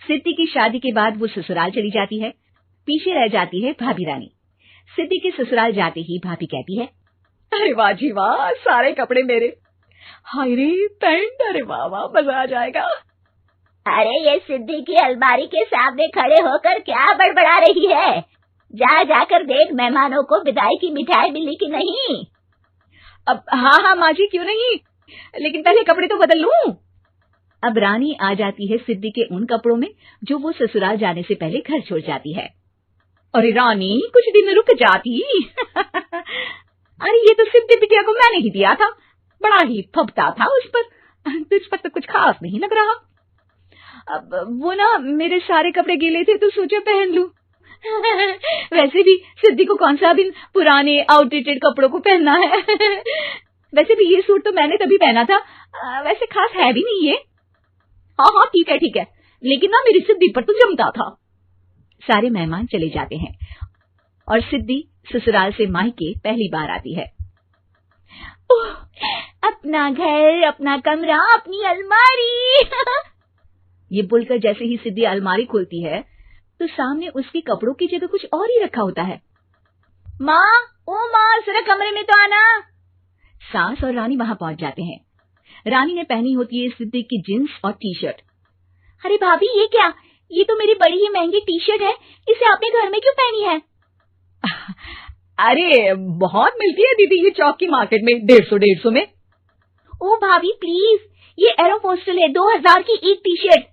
सिद्धि की शादी के बाद वो ससुराल चली जाती है। पीछे रह जाती है भाभी रानी। सिद्धि के ससुराल जाते ही भाभी कहती है, अरे वाह जी वाह, सारे कपड़े मेरे। हाय रे पैंट, अरे वाह वाह, मजा आ जाएगा। अरे ये सिद्धि की अलमारी के सामने खड़े होकर क्या बड़बड़ा रही है? जा जाकर देख मेहमानों को विदाई की मिठाई मिली कि नहीं। अब हाँ माँ जी, क्यों नहीं, लेकिन पहले कपड़े तो बदल लूं। अब रानी आ जाती है सिद्धि के उन कपड़ों में जो वो ससुराल जाने से पहले घर छोड़ जाती है। अरे रानी, कुछ दिन रुक जाती। अरे ये तो सिद्धि बिटिया को मैंने ही दिया था, बड़ा ही फबता था उस पर, तुझ पर तो कुछ खास नहीं लग रहा। अब वो ना मेरे सारे कपड़े गीले थे तो सोचा पहन लूं। वैसे भी सिद्धि को कौन सा दिन पुराने आउटडेटेड कपड़ों को पहनना है। वैसे भी ये सूट तो मैंने तभी पहना था, वैसे खास है भी नहीं ये। हाँ ठीक है, लेकिन ना मेरी सिद्धि पर तो जमता था। सारे मेहमान चले जाते हैं और सिद्धि ससुराल से मायके पहली बार आती है। ओह, अपना घर, अपना कमरा, अपनी अलमारी। ये बोलकर जैसे ही सिद्धि अलमारी खोलती है तो सामने उसके कपड़ों की जगह कुछ और ही रखा होता है। माँ, ओ माँ, जरा कमरे में तो आना। सास और रानी वहां पहुंच जाते हैं। रानी ने पहनी होती है सिद्धि की जींस और टी शर्ट। अरे भाभी, ये क्या? ये तो मेरी बड़ी ही महंगी टी शर्ट है, इसे आपने घर में क्यों पहनी है? अरे बहुत मिलती है दीदी ये चौक की मार्केट में, 150 में। ओ भाभी प्लीज, ये एरोपोस्टल है, 2000 की एक टी शर्ट।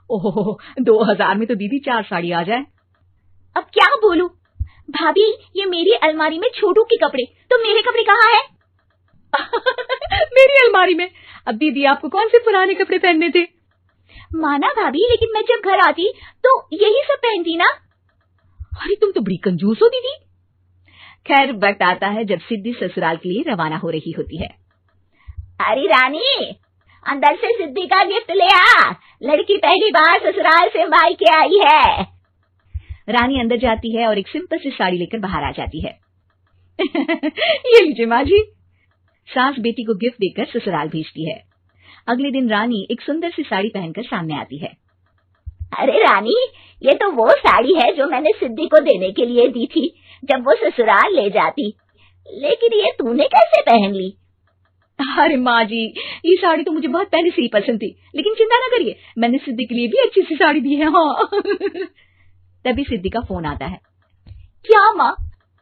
ओह, 2000 में तो दीदी 4 साड़ी आ जाए। अब क्या बोलूं? भाभी, ये मेरी अलमारी में छोटू के कपड़े, तो मेरे कपड़े कहाँ हैं? मेरी अलमारी में? अब दीदी आपको कौन से पुराने कपड़े पहनने थे? माना भाभी, लेकिन मैं जब घर आती तो यही सब पहनती ना। अरे तुम तो बड़ी कंजूस हो दीदी। खैर वक्त आता है जब सिद्धि ससुराल के लिए रवाना हो रही होती है। अरे रानी, अंदर से सिद्धि का गिफ्ट ले आ, लड़की पहली बार ससुराल से मायके आई है। रानी अंदर जाती है और एक सिंपल सी साड़ी लेकर बाहर आ जाती है। ये लीजिए माँ जी। सास बेटी को गिफ्ट देकर ससुराल भेजती है। अगले दिन रानी एक सुंदर सी साड़ी पहनकर सामने आती है। अरे रानी, ये तो वो साड़ी है जो मैंने सिद्धि को देने के लिए दी थी जब वो ससुराल ले जाती, लेकिन ये तूने कैसे पहन ली? अरे माँ जी, ये साड़ी तो मुझे बहुत पहले से ही पसंद थी, लेकिन चिंता ना करिए, मैंने सिद्धि के लिए भी अच्छी सी साड़ी दी है। हाँ। तभी सिद्धि का फोन आता है। क्या माँ,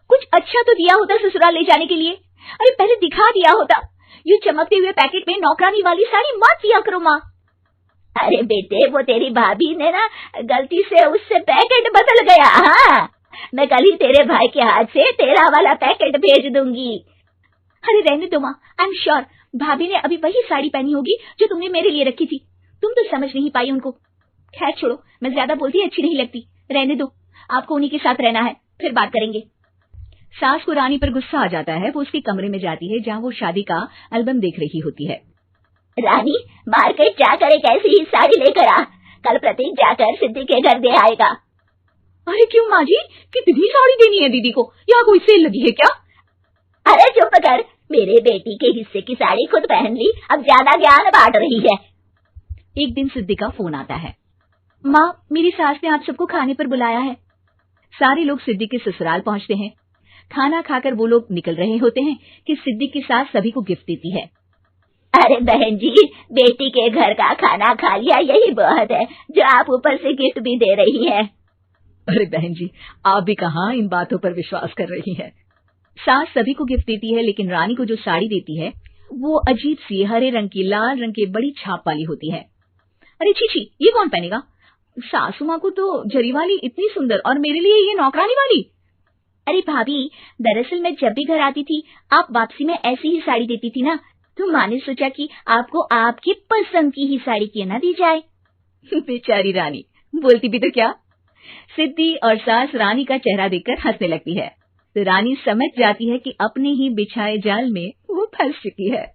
कुछ अच्छा तो दिया होता ससुराल ले जाने के लिए। अरे पहले दिखा दिया होता। ये चमकते हुए पैकेट में नौकरानी वाली साड़ी मत दिया करो माँ। अरे बेटे, वो तेरी भाभी ने ना गलती से उससे पैकेट बदल गया। हाँ, मैं कल ही तेरे भाई के हाथ से तेरा वाला पैकेट भेज दूंगी। अरे रहने दो माँ, आई एम श्योर भाभी ने अभी वही साड़ी पहनी होगी जो तुमने मेरे लिए रखी थी। तुम तो समझ नहीं पाई उनको। खैर छोड़ो, मैं ज्यादा बोलती अच्छी नहीं लगती, रहने दो, आपको उन्हीं के साथ रहना है, फिर बात करेंगे। सास को रानी पर गुस्सा आ जाता है। वो उसके कमरे में जाती है जहाँ वो शादी का एल्बम देख रही होती है। रानी, मार्केट जाकर एक ऐसी ही साड़ी लेकर आ, कल प्रतीक जाकर सिद्धि के घर दे आएगा। अरे क्यों माँ जी, कितनी साड़ी देनी है दीदी को, यहाँ कोई सेल लगी है क्या? अरे चुप कर, मेरे बेटी के हिस्से की साड़ी खुद पहन ली, अब ज्यादा ज्ञान बांट रही है। एक दिन सिद्धि का फोन आता है। माँ, मेरी सास ने आप सबको खाने पर बुलाया है। सारे लोग सिद्धि के ससुराल पहुँचते हैं। खाना खाकर वो लोग निकल रहे होते हैं कि सिद्धि की सास सभी को गिफ्ट देती है। अरे बहन जी, बेटी के घर का खाना खा लिया, यही बहुत है जो आप ऊपर से गिफ्ट भी दे रही है। अरे बहन जी, आप भी कहाँ इन बातों पर विश्वास कर रही हैं। सास सभी को गिफ्ट देती है, लेकिन रानी को जो साड़ी देती है वो अजीब सी हरे रंग की, लाल रंग की बड़ी छाप वाली होती है। अरे छी, ये कौन पहनेगा? सासू माँ को तो जरी वाली इतनी सुंदर, और मेरे लिए ये नौकरानी वाली। अरे भाभी, दरअसल मैं जब भी घर आती थी आप वापसी में ऐसी ही साड़ी देती थी ना, तो माँ ने सोचा कि आपको आपकी पसंद की ही साड़ी क्यों ना दी जाए। बेचारी रानी, बोलती भी तो क्या। सिद्धि और सास रानी का चेहरा देखकर हंसने लगती है, तो रानी समझ जाती है कि अपने ही बिछाए जाल में वो फंस चुकी है।